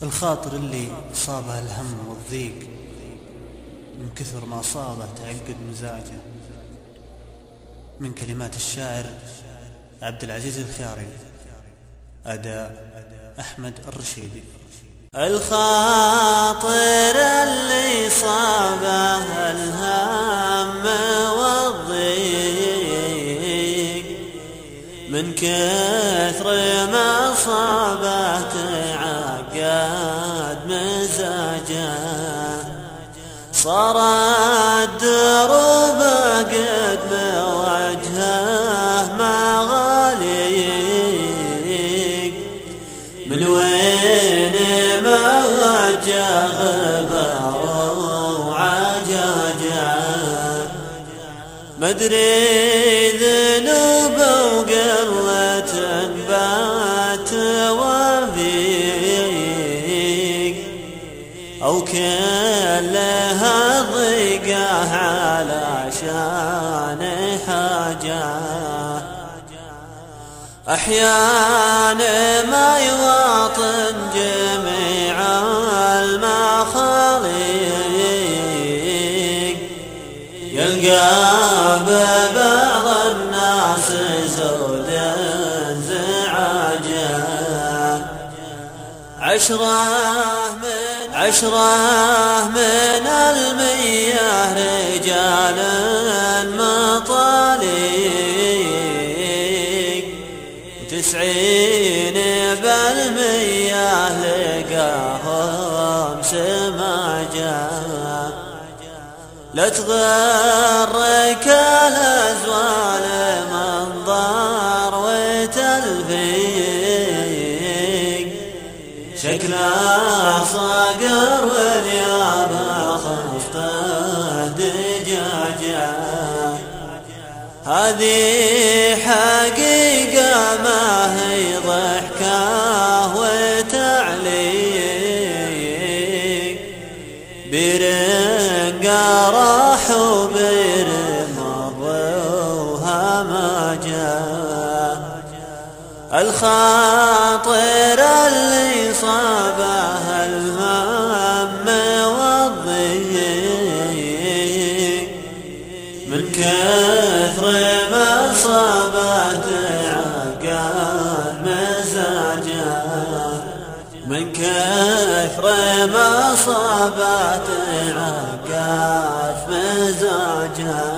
الخاطر اللي صابه الهم والضيق من كثر ما صابه تعقد مزاجه. من كلمات الشاعر عبد العزيز الخياري، أداء أحمد الرشيدي. الخاطر اللي صابه الهم والضيق من كثر ما صابه تعقد مزاجه، صار الدروب قد بوجهه مغاليق، من وين ما وجه غبار وعجاجه، مدري ذنوب وقلة بات وفيق، أو كلها ضيقه علشان حاجه. أحيانا ما يواطن جميع المخاليق، يلقى ببعض الناس زود انزعاجه، عشرة من المياه رجال مطاليق، 90% لقاهم سماجه. لا تغرك الأزوال منظر وتلفيق، شكله صقر واليابه خفته دجاجه. هذه حقيقة ما هي ضحكة وتعليق، برنق راح وبر مر وهمجه. الخاطر اللي صابه الهم والضيق من كثر ما صابه تعقد مزاجه، من كثر ما صابه تعقد مزاجه.